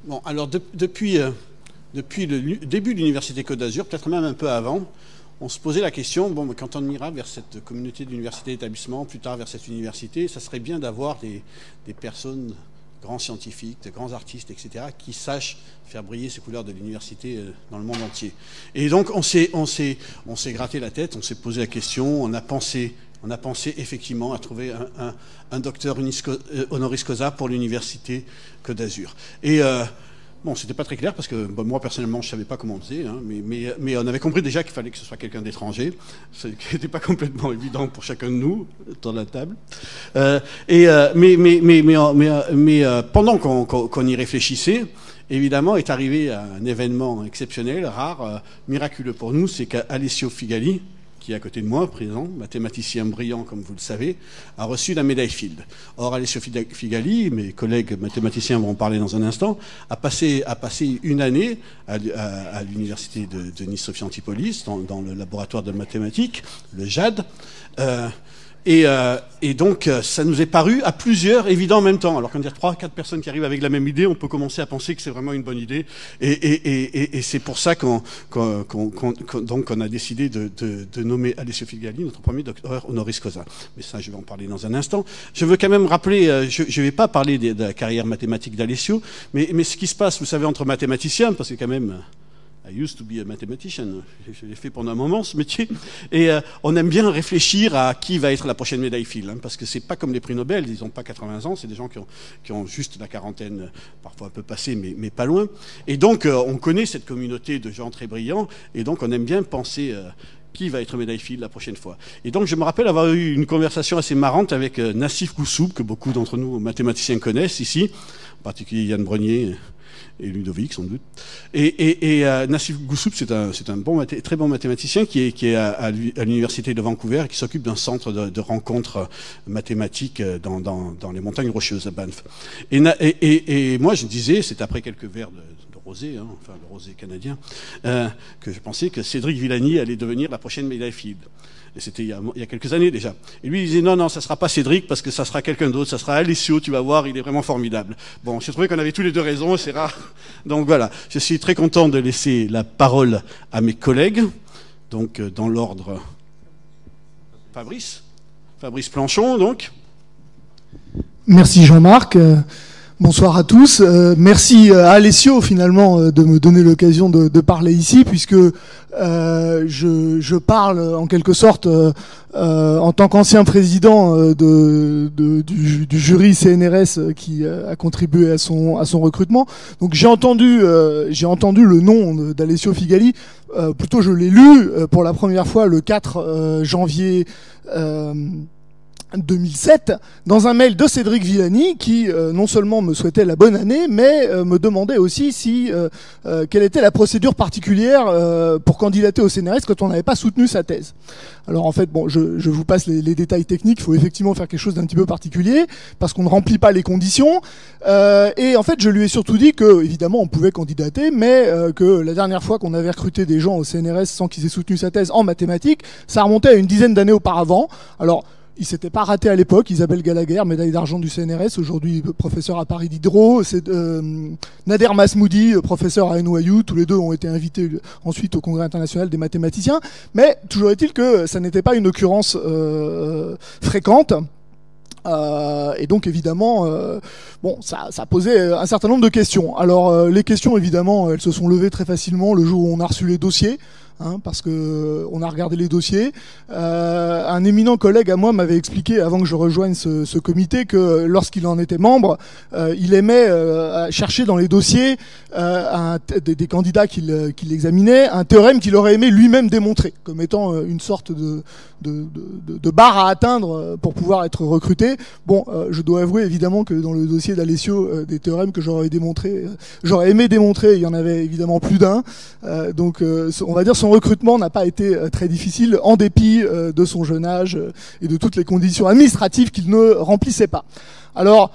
Bon, alors depuis le début de l'Université Côte d'Azur, peut-être même un peu avant, on se posait la question, bon, quand on ira vers cette communauté d'universités et d'établissements, plus tard vers cette université, ça serait bien d'avoir des personnes, grands scientifiques, de grands artistes, etc., qui sachent faire briller ces couleurs de l'université dans le monde entier. Et donc on s'est gratté la tête, on s'est posé la question, on a pensé effectivement à trouver un docteur honoris causa pour l'Université Côte d'Azur. Et bon, c'était pas très clair parce que moi personnellement je savais pas comment on faisait, hein, mais on avait compris déjà qu'il fallait que ce soit quelqu'un d'étranger, ce qui n'était pas complètement évident pour chacun de nous autour de la table. Mais pendant qu'on y réfléchissait, évidemment est arrivé un événement exceptionnel, rare, miraculeux pour nous, c'est qu'Alessio Figali, qui est à côté de moi, présent, mathématicien brillant, comme vous le savez, a reçu la médaille Field. Or, Alessio Figali, mes collègues mathématiciens vont en parler dans un instant, a passé une année à l'université de Nice-Sophia Antipolis, dans le laboratoire de mathématiques, le JAD, et donc, ça nous est paru à plusieurs évident en même temps. Alors, quand il y a 3-4 personnes qui arrivent avec la même idée, on peut commencer à penser que c'est vraiment une bonne idée. Et c'est pour ça qu'on a décidé de nommer Alessio Figali notre premier docteur honoris causa. Mais ça, je vais en parler dans un instant. Je veux quand même rappeler, je ne vais pas parler de la carrière mathématique d'Alessio, mais ce qui se passe, vous savez, entre mathématiciens, parce que quand même... I used to be a mathematician. Je l'ai fait pendant un moment, ce métier. Et on aime bien réfléchir à qui va être la prochaine médaille Field, hein, parce que c'est pas comme les prix Nobel, ils n'ont pas 80 ans, c'est des gens qui ont juste la quarantaine, parfois un peu passée, mais pas loin. Et donc, on connaît cette communauté de gens très brillants, et donc on aime bien penser... qui va être médaille Field la prochaine fois. Et donc, je me rappelle avoir eu une conversation assez marrante avec Nassif Goussoub, que beaucoup d'entre nous mathématiciens connaissent ici, en particulier Yann Brenier et Ludovic, sans doute. Et Nassif Goussoub, c'est un très bon mathématicien qui est à l'université de Vancouver et qui s'occupe d'un centre de rencontres mathématiques dans les montagnes rocheuses à Banff. Et moi, je disais, c'est après quelques verres de rosé, hein, enfin le rosé canadien, que je pensais que Cédric Villani allait devenir la prochaine médaille Field. Et c'était il y a quelques années déjà. Et lui, il disait non, ça sera pas Cédric parce que ça sera quelqu'un d'autre, ça sera Alessio, tu vas voir, il est vraiment formidable. Bon, j'ai trouvé qu'on avait tous les deux raison, c'est rare. Donc voilà, je suis très content de laisser la parole à mes collègues. Donc dans l'ordre, Fabrice Planchon, donc. Merci Jean-Marc. Bonsoir à tous. Merci à Alessio finalement de me donner l'occasion de parler ici, puisque je parle en quelque sorte en tant qu'ancien président du jury CNRS qui a contribué à son recrutement. Donc j'ai entendu le nom d'Alessio Figali. Plutôt je l'ai lu pour la première fois le 4 janvier 2007, dans un mail de Cédric Villani qui non seulement me souhaitait la bonne année, mais me demandait aussi quelle était la procédure particulière pour candidater au CNRS quand on n'avait pas soutenu sa thèse. Alors en fait, bon, je vous passe les détails techniques. Il faut effectivement faire quelque chose d'un petit peu particulier parce qu'on ne remplit pas les conditions. Et en fait, je lui ai surtout dit que évidemment on pouvait candidater, mais que la dernière fois qu'on avait recruté des gens au CNRS sans qu'ils aient soutenu sa thèse en mathématiques, ça remontait à une dizaine d'années auparavant. Alors il s'était pas raté à l'époque. Isabelle Gallagher, médaille d'argent du CNRS, aujourd'hui professeur à Paris Diderot. C'est Nader Masmoudi, professeur à NYU. Tous les deux ont été invités ensuite au Congrès international des mathématiciens. Mais toujours est-il que ça n'était pas une occurrence fréquente. Et donc évidemment, bon, ça posait un certain nombre de questions. Alors les questions, évidemment, elles se sont levées très facilement le jour où on a reçu les dossiers. Parce que on a regardé les dossiers. Un éminent collègue à moi m'avait expliqué avant que je rejoigne ce comité que lorsqu'il en était membre, il aimait chercher dans les dossiers des candidats qu'il examinait un théorème qu'il aurait aimé lui-même démontrer comme étant une sorte de barre à atteindre pour pouvoir être recruté. Bon, je dois avouer évidemment que dans le dossier d'Alessio, des théorèmes que j'aurais aimé démontrer, il y en avait évidemment plus d'un. Donc on va dire son recrutement n'a pas été très difficile en dépit de son jeune âge et de toutes les conditions administratives qu'il ne remplissait pas. Alors,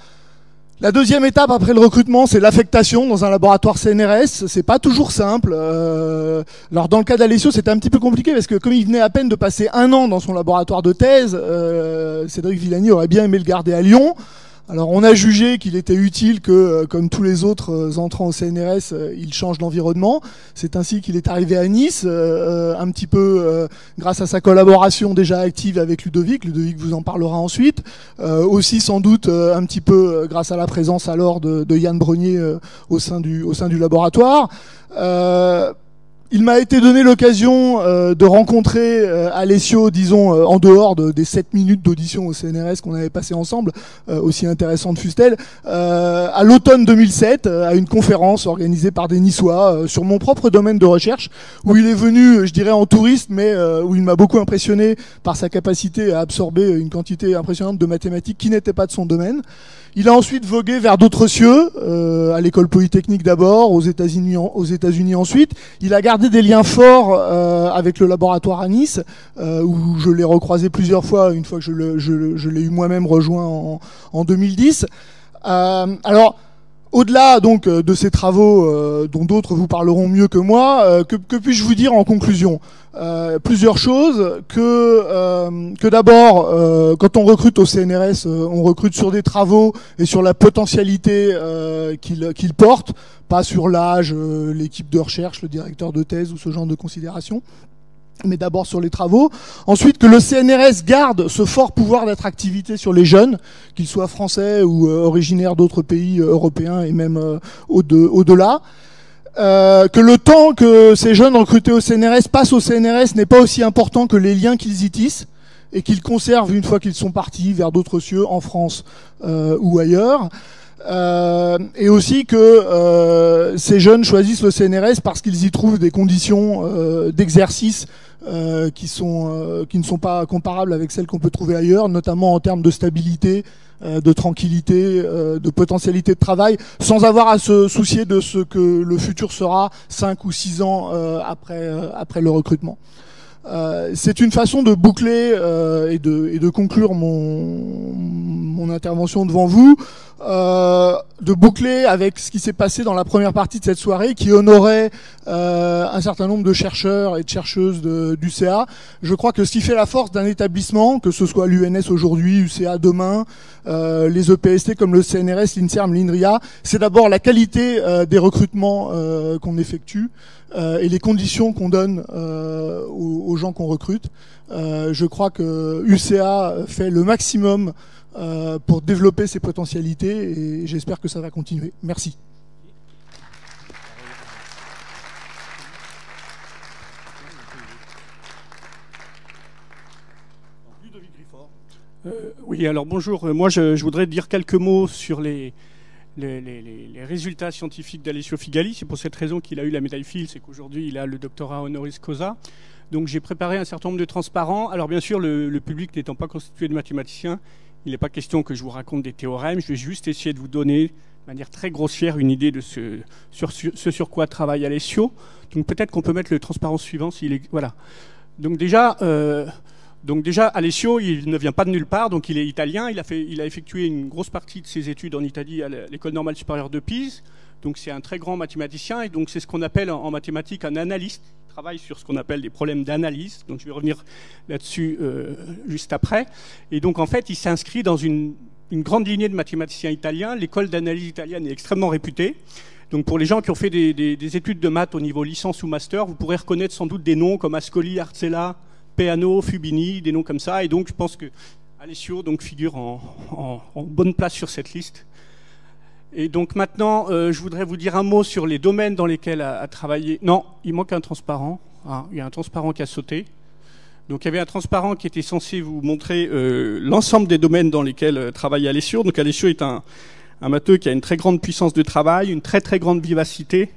La deuxième étape après le recrutement, c'est l'affectation dans un laboratoire CNRS. C'est pas toujours simple. Alors dans le cas d'Alessio, c'était un petit peu compliqué parce que comme il venait à peine de passer 1 an dans son laboratoire de thèse, Cédric Villani aurait bien aimé le garder à Lyon. Alors on a jugé qu'il était utile que, comme tous les autres entrants au CNRS, il change d'environnement. C'est ainsi qu'il est arrivé à Nice, un petit peu grâce à sa collaboration déjà active avec Ludovic. Ludovic vous en parlera ensuite. Aussi sans doute un petit peu grâce à la présence alors de Yann Brenier au sein du laboratoire. Il m'a été donné l'occasion de rencontrer Alessio, disons, en dehors des 7 minutes d'audition au CNRS qu'on avait passé ensemble, aussi intéressante fût-elle, à l'automne 2007, à une conférence organisée par des Niçois sur mon propre domaine de recherche, où il est venu, je dirais, en touriste, mais où il m'a beaucoup impressionné par sa capacité à absorber une quantité impressionnante de mathématiques qui n'était pas de son domaine. Il a ensuite vogué vers d'autres cieux, à l'école polytechnique d'abord, aux États-Unis ensuite. Il a gardé des liens forts avec le laboratoire à Nice, où je l'ai recroisé plusieurs fois, une fois que je l'ai eu moi-même rejoint en 2010. Alors, au-delà donc de ces travaux dont d'autres vous parleront mieux que moi, que puis-je vous dire en conclusion? Plusieurs choses. Que d'abord, quand on recrute au CNRS, on recrute sur des travaux et sur la potentialité qu'il porte, pas sur l'âge, l'équipe de recherche, le directeur de thèse ou ce genre de considérations, mais d'abord sur les travaux. Ensuite, que le CNRS garde ce fort pouvoir d'attractivité sur les jeunes, qu'ils soient français ou originaires d'autres pays européens et même au-delà. Que le temps que ces jeunes recrutés au CNRS passent au CNRS n'est pas aussi important que les liens qu'ils y tissent et qu'ils conservent une fois qu'ils sont partis vers d'autres cieux en France ou ailleurs. Et aussi que ces jeunes choisissent le CNRS parce qu'ils y trouvent des conditions d'exercice qui ne sont pas comparables avec celles qu'on peut trouver ailleurs, notamment en termes de stabilité, de tranquillité, de potentialité de travail, sans avoir à se soucier de ce que le futur sera 5 ou 6 ans après le recrutement. C'est une façon de boucler et de conclure mon intervention devant vous, de boucler avec ce qui s'est passé dans la première partie de cette soirée qui honorait un certain nombre de chercheurs et de chercheuses d'UCA. Je crois que ce qui fait la force d'un établissement, que ce soit l'UNS aujourd'hui, UCA demain, les EPST comme le CNRS, l'INSERM, l'INRIA, c'est d'abord la qualité des recrutements qu'on effectue et les conditions qu'on donne aux gens qu'on recrute. Je crois que UCA fait le maximum pour développer ses potentialités et j'espère que ça va continuer. Merci. Oui, alors bonjour. Moi, je voudrais dire quelques mots sur les résultats scientifiques d'Alessio Figali. C'est pour cette raison qu'il a eu la médaille Fields et qu'aujourd'hui il a le doctorat honoris causa. Donc j'ai préparé un certain nombre de transparents. Alors bien sûr, le public n'étant pas constitué de mathématiciens, il n'est pas question que je vous raconte des théorèmes. Je vais juste essayer de vous donner de manière très grossière une idée de ce sur quoi travaille Alessio. Donc peut-être qu'on peut mettre le transparent suivant s'il est... Voilà. Donc déjà, Alessio, il ne vient pas de nulle part, donc il est italien. Il a effectué une grosse partie de ses études en Italie à l'École normale supérieure de Pise. Donc c'est un très grand mathématicien et donc c'est ce qu'on appelle en mathématiques un analyste. Il travaille sur ce qu'on appelle des problèmes d'analyse. Donc je vais revenir là-dessus juste après. Et donc en fait, il s'inscrit dans une grande lignée de mathématiciens italiens. L'école d'analyse italienne est extrêmement réputée. Donc pour les gens qui ont fait des études de maths au niveau licence ou master, vous pourrez reconnaître sans doute des noms comme Ascoli, Arcella, Peano, Fubini, des noms comme ça. Et donc je pense que Alessio donc, figure en bonne place sur cette liste. Et donc maintenant, je voudrais vous dire un mot sur les domaines dans lesquels a travaillé... Non, il manque un transparent. Ah, il y a un transparent qui a sauté. Donc il y avait un transparent qui était censé vous montrer l'ensemble des domaines dans lesquels travaille Alessio. Donc Alessio est un matheux qui a une très grande puissance de travail, une très très grande vivacité,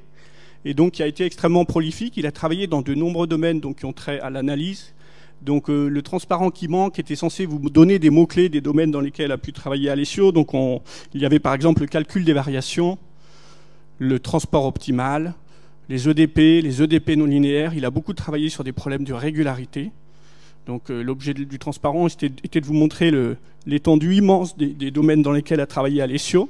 et donc qui a été extrêmement prolifique. Il a travaillé dans de nombreux domaines donc, qui ont trait à l'analyse. Donc le transparent qui manque était censé vous donner des mots-clés des domaines dans lesquels a pu travailler Alessio. Donc il y avait par exemple le calcul des variations, le transport optimal, les EDP non linéaires. Il a beaucoup travaillé sur des problèmes de régularité. Donc l'objet du transparent était de vous montrer l'étendue immense des domaines dans lesquels a travaillé Alessio.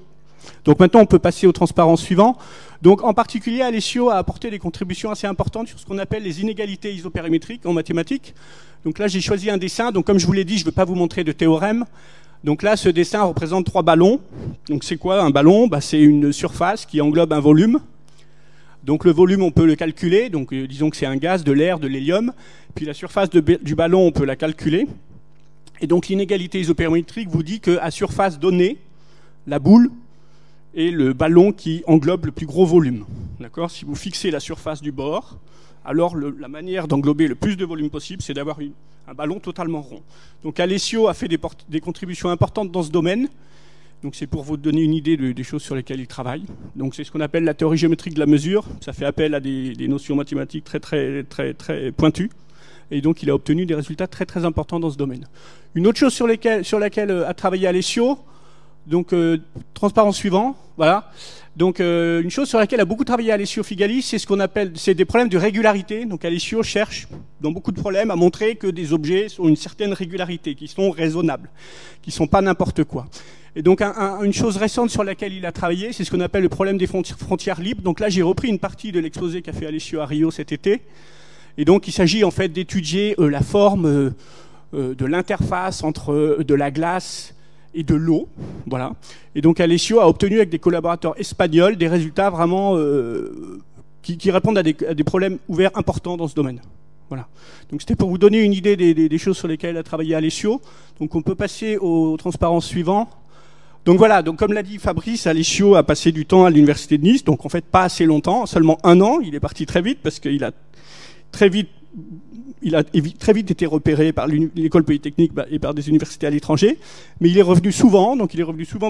Donc maintenant, on peut passer au transparent suivant. Donc en particulier, Alessio a apporté des contributions assez importantes sur ce qu'on appelle les inégalités isopérimétriques en mathématiques. Donc là, j'ai choisi un dessin. Donc comme je vous l'ai dit, je ne veux pas vous montrer de théorème. Donc là, ce dessin représente 3 ballons. Donc c'est quoi un ballon? C'est une surface qui englobe un volume. Donc le volume, on peut le calculer. Donc disons que c'est un gaz, de l'air, de l'hélium. Puis la surface du ballon, on peut la calculer. Et donc l'inégalité isopérimétrique vous dit qu'à surface donnée, la boule est le ballon qui englobe le plus gros volume. D'accord? Si vous fixez la surface du bord, alors la manière d'englober le plus de volume possible, c'est d'avoir un ballon totalement rond. Donc Alessio a fait des contributions importantes dans ce domaine. Donc c'est pour vous donner une idée des choses sur lesquelles il travaille. Donc c'est ce qu'on appelle la théorie géométrique de la mesure. Ça fait appel à des notions mathématiques très pointues. Et donc il a obtenu des résultats très importants dans ce domaine. Une autre chose sur laquelle a travaillé Alessio, donc transparent suivant, voilà. Donc une chose sur laquelle a beaucoup travaillé Alessio Figali, c'est ce qu'on appelle, c'est des problèmes de régularité. Donc Alessio cherche dans beaucoup de problèmes à montrer que des objets ont une certaine régularité, qui sont raisonnables, qui ne sont pas n'importe quoi. Et donc une chose récente sur laquelle il a travaillé, c'est ce qu'on appelle le problème des frontières libres. Donc là j'ai repris une partie de l'exposé qu'a fait Alessio à Rio cet été. Et donc il s'agit en fait d'étudier la forme de l'interface entre de la glace et de l'eau, voilà. Et donc Alessio a obtenu avec des collaborateurs espagnols des résultats vraiment qui répondent à des problèmes ouverts importants dans ce domaine. Voilà. Donc c'était pour vous donner une idée des choses sur lesquelles a travaillé Alessio. Donc on peut passer au transparent suivant. Donc voilà, donc comme l'a dit Fabrice, Alessio a passé du temps à l'université de Nice, donc en fait pas assez longtemps, seulement 1 an. Il est parti très vite parce qu'il a très vite été repéré par l'école polytechnique et par des universités à l'étranger, mais il est revenu souvent,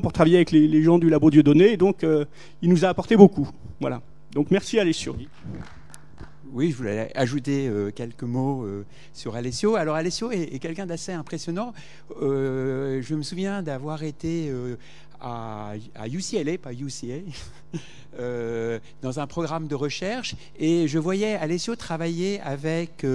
pour travailler avec les gens du labo Dieudonné, et donc il nous a apporté beaucoup. Voilà. Donc merci Alessio. Oui, je voulais ajouter quelques mots sur Alessio. Alors Alessio est quelqu'un d'assez impressionnant. Je me souviens d'avoir été à UCLA, pas UCA, dans un programme de recherche, et je voyais Alessio travailler avec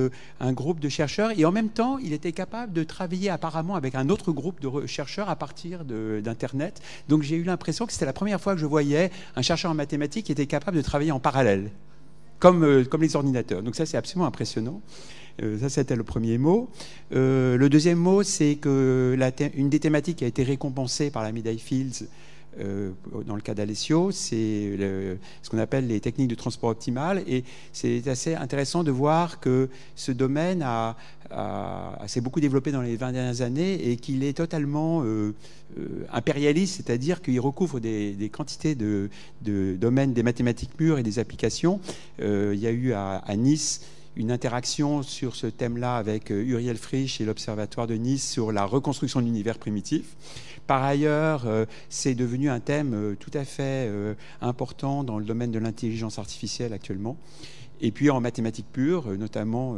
un groupe de chercheurs, et en même temps il était capable de travailler apparemment avec un autre groupe de chercheurs à partir d'Internet. Donc j'ai eu l'impression que c'était la première fois que je voyais un chercheur en mathématiques qui était capable de travailler en parallèle, comme les ordinateurs. Donc ça c'est absolument impressionnant. Ça, c'était le premier mot. Le deuxième mot, c'est que une des thématiques qui a été récompensée par la médaille Fields dans le cas d'Alessio, c'est ce qu'on appelle les techniques de transport optimal. Et c'est assez intéressant de voir que ce domaine s'est beaucoup développé dans les 20 dernières années et qu'il est totalement impérialiste, c'est-à-dire qu'il recouvre des quantités de domaines des mathématiques pures et des applications. Il y a eu à Nice une interaction sur ce thème-là avec Uriel Frisch et l'Observatoire de Nice sur la reconstruction de l'univers primitif. Par ailleurs, c'est devenu un thème tout à fait important dans le domaine de l'intelligence artificielle actuellement. Et puis en mathématiques pures, notamment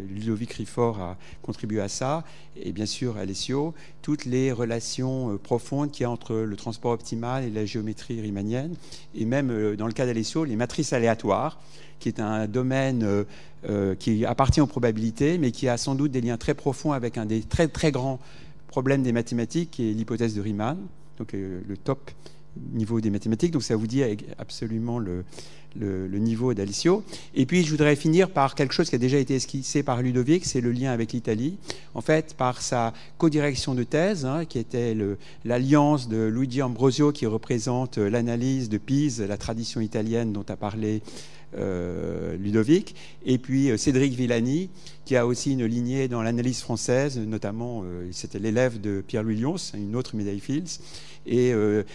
Ludovic Rifford a contribué à ça, et bien sûr Alessio, toutes les relations profondes qu'il y a entre le transport optimal et la géométrie riemannienne, et même dans le cas d'Alessio, les matrices aléatoires, qui est un domaine qui appartient aux probabilités, mais qui a sans doute des liens très profonds avec un des très très grands problèmes des mathématiques, qui est l'hypothèse de Riemann, donc le top niveau des mathématiques. Donc ça vous dit absolument le niveau d'Alessio. Et puis je voudrais finir par quelque chose qui a déjà été esquissé par Ludovic, c'est le lien avec l'Italie. En fait, par sa codirection de thèse, qui était l'alliance de Luigi Ambrosio, qui représente l'analyse de Pise, la tradition italienne dont a parlé Ludovic, et puis Cédric Villani, qui a aussi une lignée dans l'analyse française, notamment c'était l'élève de Pierre-Louis Lyons, une autre médaille Fields, et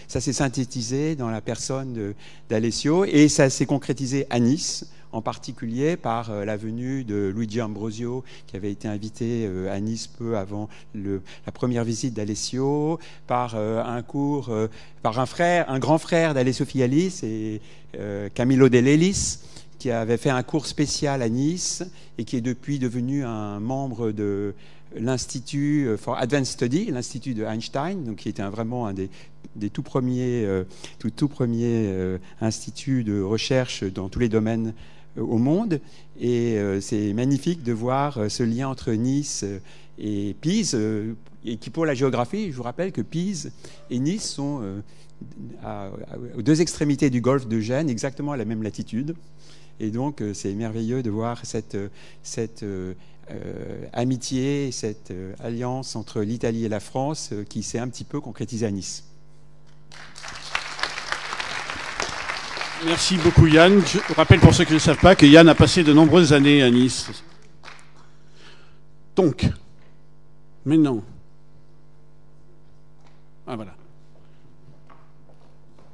ça s'est synthétisé dans la personne d'Alessio, et ça s'est concrétisé à Nice, en particulier par la venue de Luigi Ambrosio, qui avait été invité à Nice peu avant la première visite d'Alessio, par par un grand frère d'Alessio Figali, c'est Camillo De Lelis, qui avait fait un cours spécial à Nice et qui est depuis devenu un membre de l'Institut for Advanced Study, l'Institut de Einstein, donc qui était vraiment un des tout premiers instituts de recherche dans tous les domaines au monde. Et c'est magnifique de voir ce lien entre Nice et Pise. et qui pour la géographie, je vous rappelle que Pise et Nice sont aux deux extrémités du golfe de Gênes, exactement à la même latitude. Et donc, c'est merveilleux de voir cette amitié, cette alliance entre l'Italie et la France qui s'est un petit peu concrétisée à Nice. Merci beaucoup Yann. Je rappelle pour ceux qui ne le savent pas que Yann a passé de nombreuses années à Nice. Donc, maintenant... Ah voilà.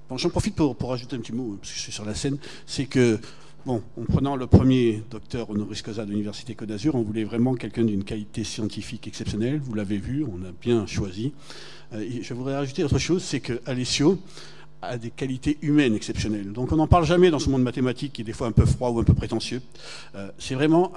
Bon, j'en profite pour rajouter un petit mot, parce que je suis sur la scène, c'est que, bon, en prenant le premier docteur honoris causa de l'Université Côte d'Azur, on voulait vraiment quelqu'un d'une qualité scientifique exceptionnelle, vous l'avez vu, on a bien choisi. Et je voudrais rajouter autre chose, c'est que Alessio a des qualités humaines exceptionnelles. Donc on n'en parle jamais dans ce monde mathématique qui est des fois un peu froid ou un peu prétentieux. C'est vraiment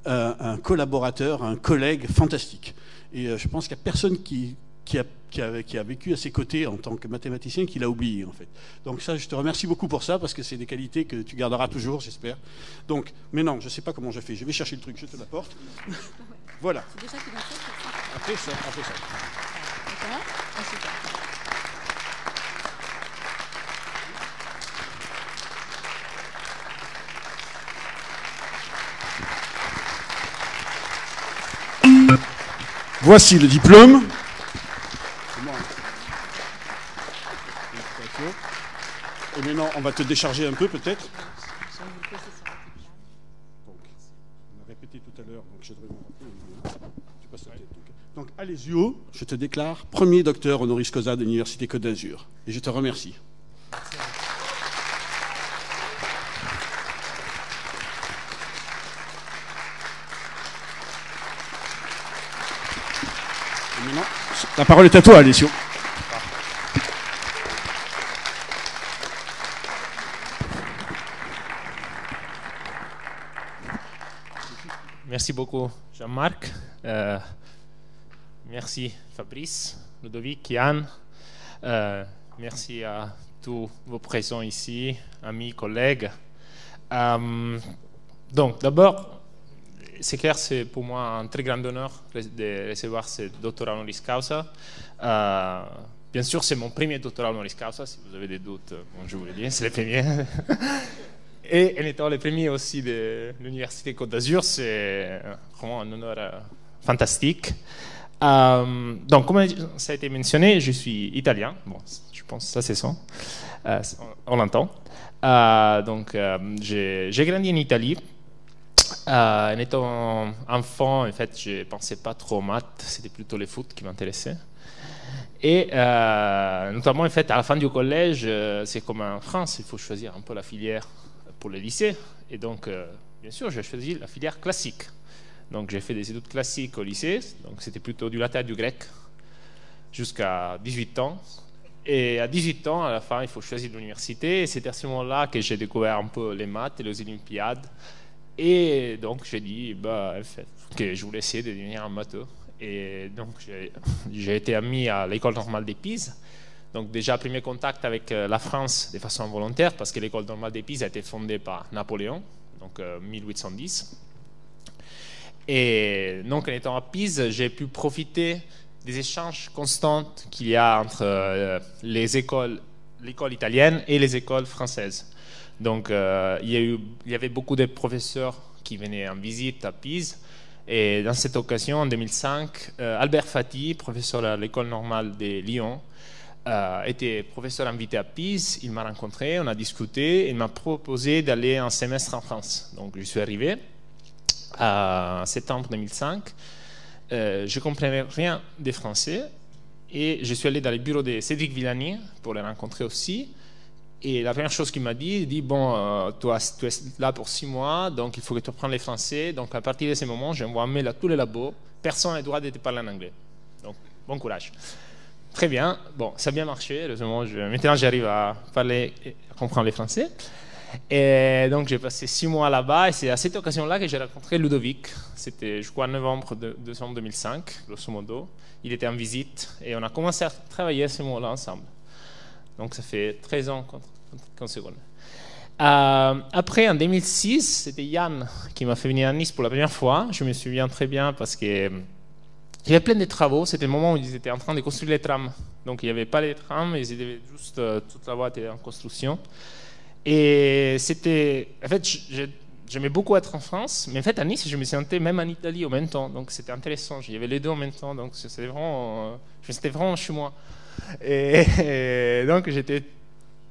un collaborateur, un collègue fantastique. Et je pense qu'il n'y a personne qui a vécu à ses côtés en tant que mathématicien qui l'a oublié en fait. Donc ça, je te remercie beaucoup pour ça parce que c'est des qualités que tu garderas toujours, j'espère. Donc, mais non, je ne sais pas comment je fais. Je vais chercher le truc, je te l'apporte. Voilà. C'est déjà qu'il va faire. Après ça. D'accord. Ensuite. Voici le diplôme. Et maintenant, on va te décharger un peu, peut-être. Donc, on a répété tout à l'heure, donc je devrais m'en rappeler. Tu passes la tête. Donc, Alessio, je te déclare premier docteur honoris causa de l'Université Côte d'Azur. Et je te remercie. Et maintenant, la parole est à toi, Alessio. Merci beaucoup, Jean-Marc. Merci, Fabrice, Ludovic, Yann. Merci à tous vos présents ici, amis, collègues. Donc, d'abord, c'est clair, c'est pour moi un très grand honneur de recevoir ce doctorat honoris causa. Bien sûr, c'est mon premier doctorat honoris causa. Si vous avez des doutes, bon, je vous le dis, c'est le premier. Et en étant le premier aussi de l'Université Côte d'Azur, c'est vraiment un honneur fantastique. Donc, comme ça a été mentionné, je suis italien. Bon, je pense que ça, c'est ça. On l'entend. Donc, j'ai grandi en Italie. En étant enfant, en fait, je ne pensais pas trop aux maths. C'était plutôt le foot qui m'intéressait. Et notamment, en fait, à la fin du collège, c'est comme en France, il faut choisir un peu la filière pour le lycée. Et donc, bien sûr, j'ai choisi la filière classique. Donc, j'ai fait des études classiques au lycée. Donc, c'était plutôt du latin et du grec jusqu'à 18 ans. Et à 18 ans, à la fin, il faut choisir l'université. Et c'est à ce moment-là que j'ai découvert un peu les maths et les olympiades. Et donc, j'ai dit en fait, que je voulais essayer de devenir un matheux. Et donc, j'ai été admis à l'école normale des Pise. Donc déjà, premier contact avec la France de façon volontaire, parce que l'école normale des Pise a été fondée par Napoléon, donc 1810. Et donc en étant à Pise, j'ai pu profiter des échanges constants qu'il y a entre l'école italienne et les écoles françaises. Donc il y avait beaucoup de professeurs qui venaient en visite à Pise. Et dans cette occasion, en 2005, Albert Fati, professeur à l'école normale de Lyon, était professeur invité à Pise. Il m'a rencontré, on a discuté, et il m'a proposé d'aller un semestre en France. Donc je suis arrivé en septembre 2005. Je ne comprenais rien des français et je suis allé dans le bureau de Cédric Villani pour le rencontrer aussi. Et la première chose qu'il m'a dit, il dit bon, toi, tu es là pour 6 mois, donc il faut que tu apprennes les français. Donc à partir de ce moment, j'envoie un mail à tous les labos. Personne n'a le droit de te parler en anglais. Donc bon courage. Très bien, bon, ça a bien marché. Heureusement, maintenant j'arrive à parler et à comprendre les français. Et donc j'ai passé 6 mois là-bas et c'est à cette occasion-là que j'ai rencontré Ludovic. C'était, je crois, en novembre 2005, grosso modo. Il était en visite et on a commencé à travailler à ce moment-là ensemble. Donc ça fait 13 ans qu'on se connaît. Après, en 2006, c'était Yann qui m'a fait venir à Nice pour la première fois. Je me souviens très bien parce que il y avait plein de travaux. C'était le moment où ils étaient en train de construire les trams. Donc il n'y avait pas les trams, ils étaient juste toute la voie était en construction. Et c'était, en fait, j'aimais beaucoup être en France, mais en fait à Nice, je me sentais même en Italie en même temps. Donc c'était intéressant. Il y avait les deux en même temps, donc c'était vraiment, je me sentais vraiment chez moi. Et donc j'étais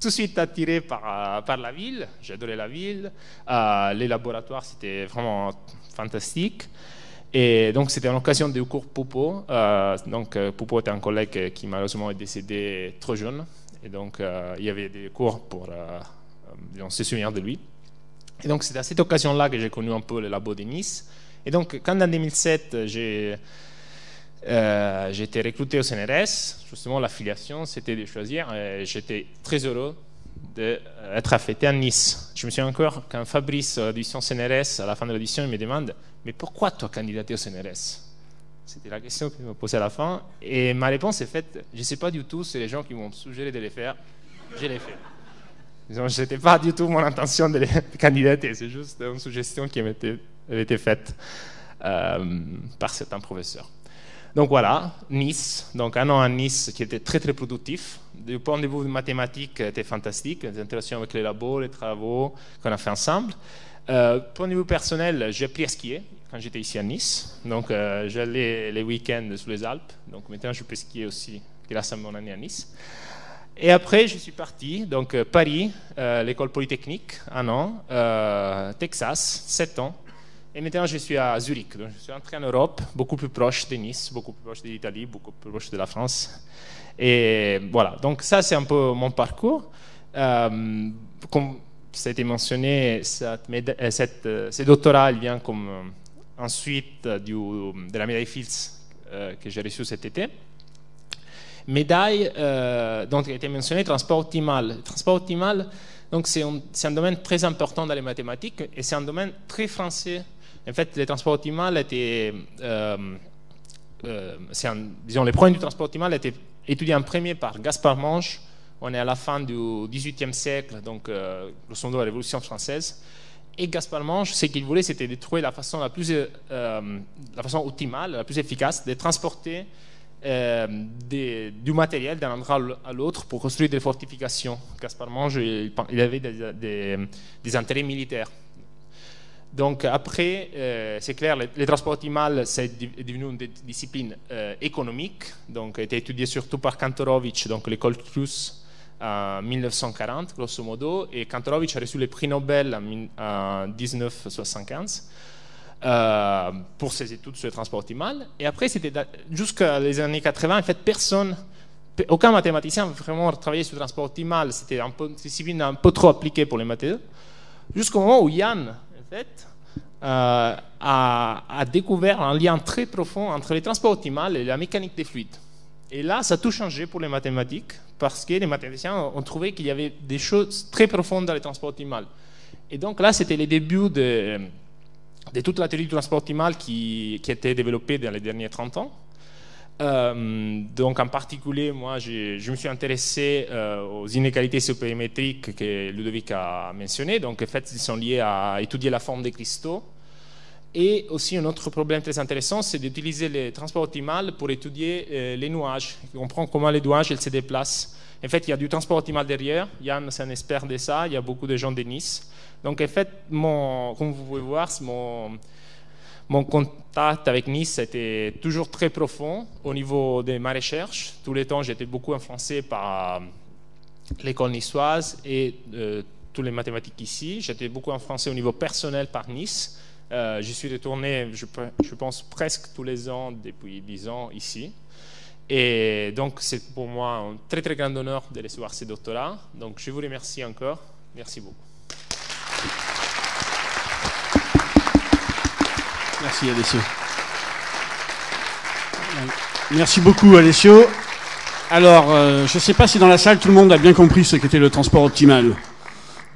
tout de suite attiré par la ville. J'adorais la ville. Les laboratoires, c'était vraiment fantastique. Et donc, c'était en occasion du cours Poupeau. Donc, Poupeau était un collègue qui malheureusement est décédé trop jeune. Et donc, il y avait des cours pour se souvenir de lui. Et donc, c'est à cette occasion-là que j'ai connu un peu le labo de Nice. Et donc, quand en 2007, j'ai été recruté au CNRS, justement, l'affiliation, c'était de choisir. Et j'étais très heureux d'être affecté à Nice. Je me souviens encore quand Fabrice, à l'audition CNRS, à la fin de l'audition, il me demande « Mais pourquoi tu as candidaté au CNRS ?» C'était la question qu'il me posait à la fin. Et ma réponse est faite « Je ne sais pas du tout, c'est les gens qui m'ont suggéré de les faire. Je l'ai fait. » Ce n'était pas du tout mon intention de candidater, c'est juste une suggestion qui avait été faite par certains professeurs. Donc voilà, Nice, donc un an à Nice qui était très très productif. Du point de vue mathématique, c'était fantastique, les interactions avec les labos, les travaux qu'on a fait ensemble. Point de vue personnel, j'ai appris à skier quand j'étais ici à Nice. Donc j'allais les week-ends sous les Alpes. Donc maintenant je peux skier aussi grâce à mon année à Nice. Et après je suis parti, donc Paris, l'école polytechnique, un an, Texas, 7 ans. Et maintenant, je suis à Zurich. Donc, je suis entré en Europe, beaucoup plus proche de Nice, beaucoup plus proche de l'Italie, beaucoup plus proche de la France. Et voilà. Donc, ça, c'est un peu mon parcours. Comme ça a été mentionné, ce doctorat, il vient comme ensuite de la médaille Fields que j'ai reçue cet été. Médaille dont il a été mentionné, transport optimal. Transport optimal, donc c'est un domaine très important dans les mathématiques et c'est un domaine très français. En fait, le transport optimal était, disons, les problèmes du transport optimal étaient étudiés en premier par Gaspard Monge. On est à la fin du XVIIIe siècle, donc grosso modo la Révolution française. Et Gaspard Monge, ce qu'il voulait, c'était de trouver la façon la façon optimale, la plus efficace, de transporter du matériel d'un endroit à l'autre pour construire des fortifications. Gaspard Monge, il avait des intérêts militaires. Donc après, c'est clair, le transport optimal c'est devenu une discipline économique, donc a été étudié surtout par Kantorovich, donc l'école Cruz en 1940 grosso modo, et Kantorovich a reçu le prix Nobel en 1975 pour ses études sur le transport optimal. Et après, c'était jusqu'à les années 80, en fait, aucun mathématicien n'a vraiment travaillé sur le transport optimal. C'était une discipline un peu trop appliquée pour les mathématiques. Jusqu'au moment où Yann, en fait, a découvert un lien très profond entre le transport optimal et la mécanique des fluides. Et là, ça a tout changé pour les mathématiques, parce que les mathématiciens ont trouvé qu'il y avait des choses très profondes dans le transport optimal. Et donc là, c'était les débuts de toute la théorie du transport optimal qui a été développée dans les derniers 30 ans. Donc en particulier, moi, je me suis intéressé aux inégalités supermétriques que Ludovic a mentionnées. Donc en fait, ils sont liés à étudier la forme des cristaux. Et aussi un autre problème très intéressant, c'est d'utiliser le transport optimal pour étudier les nuages. On comprend comment les nuages se déplacent. En fait, il y a du transport optimal derrière. Yann, c'est un expert de ça. Il y a beaucoup de gens de Nice. Donc en fait, comme vous pouvez voir, mon contact avec Nice était toujours très profond au niveau de ma recherche. Tous les temps, j'étais beaucoup influencé par l'école niçoise et tous les mathématiques ici. J'étais beaucoup influencé au niveau personnel par Nice. J'y suis retourné, je pense, presque tous les ans depuis 10 ans ici. Et donc, c'est pour moi un très très grand honneur de recevoir ce doctorat. Donc, je vous remercie encore. Merci beaucoup. Merci Alessio. Merci beaucoup Alessio. Alors, je ne sais pas si dans la salle tout le monde a bien compris ce qu'était le transport optimal.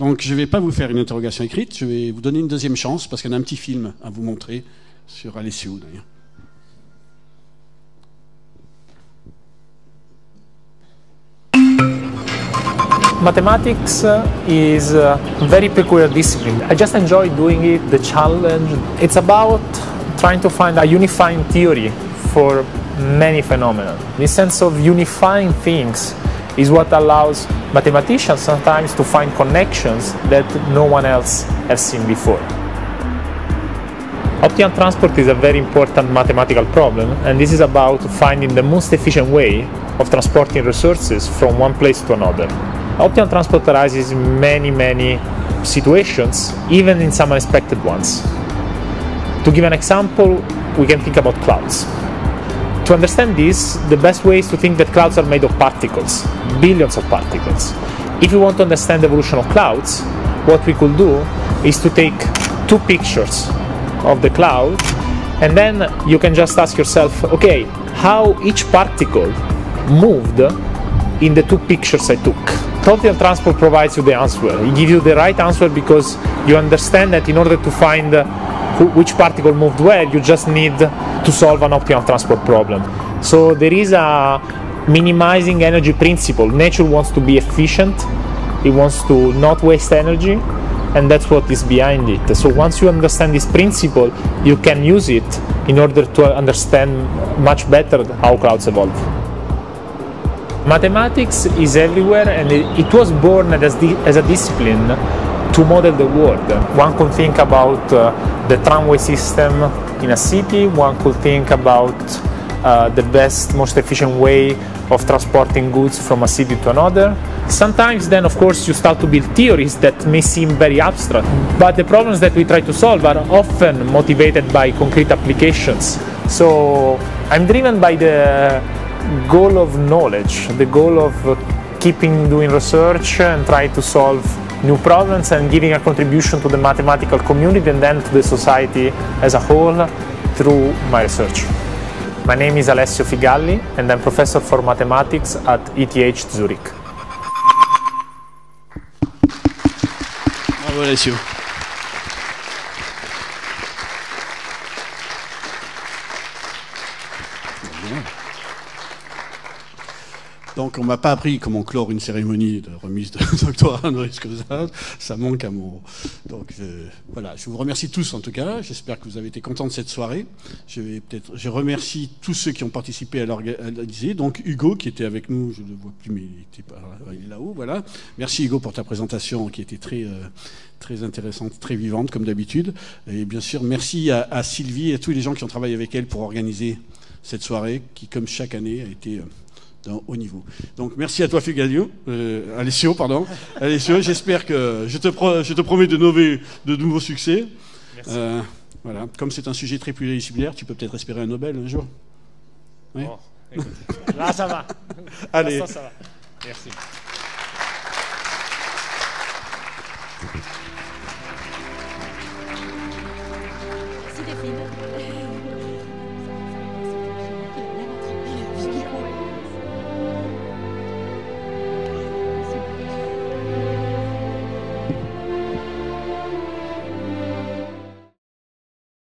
Donc je ne vais pas vous faire une interrogation écrite, je vais vous donner une deuxième chance parce qu'on a un petit film à vous montrer sur Alessio d'ailleurs. Mathematics is a very peculiar discipline. I just enjoy doing it, the challenge. It's about trying to find a unifying theory for many phenomena. This sense of unifying things is what allows mathematicians sometimes to find connections that no one else has seen before. Optimal transport is a very important mathematical problem, and this is about finding the most efficient way of transporting resources from one place to another. Optimal transport arises in many situations, even in some unexpected ones. To give an example, we can think about clouds. To understand this, the best way is to think that clouds are made of particles, billions of particles. If we want to understand the evolution of clouds, what we could do is to take two pictures of the cloud, and then you can just ask yourself, okay, how each particle moved in the two pictures I took. Optimal transport provides you the answer. It gives you the right answer because you understand that in order to find which particle moved where, you just need to solve an optimal transport problem. So there is a minimizing energy principle. Nature wants to be efficient, it wants to not waste energy, and that's what is behind it. So once you understand this principle, you can use it in order to understand much better how clouds evolve. Mathematics is everywhere, and it was born as a discipline to model the world. One could think about the tramway system in a city, one could think about the best, most efficient way of transporting goods from a city to another. Sometimes then, of course, you start to build theories that may seem very abstract, but the problems that we try to solve are often motivated by concrete applications. So I'm driven by the goal of knowledge, the goal of keeping doing research and trying to solve new problems and giving a contribution to the mathematical community and then to the society as a whole through my research. My name is Alessio Figalli and I'm professor for mathematics at ETH Zurich. Bravo Alessio. Donc on m'a pas appris comment clore une cérémonie de remise de doctorat honoris causa, ça manque à mon... Donc voilà, je vous remercie tous en tout cas, j'espère que vous avez été contents de cette soirée. Je remercie tous ceux qui ont participé à l'organiser, donc Hugo qui était avec nous, je ne le vois plus mais il est là-haut, voilà. Merci Hugo pour ta présentation qui était très intéressante, très vivante comme d'habitude. Et bien sûr merci à Sylvie et à tous les gens qui ont travaillé avec elle pour organiser cette soirée qui comme chaque année a été... au niveau. Donc merci à toi Alessio, pardon. Alessio, j'espère que je te promets de nouveaux succès. Voilà, comme c'est un sujet très pluridisciplinaire, tu peux peut-être espérer un Nobel un jour. Oui. Oh, écoute, là ça va. Allez. Ça va. Merci. Merci Delphine.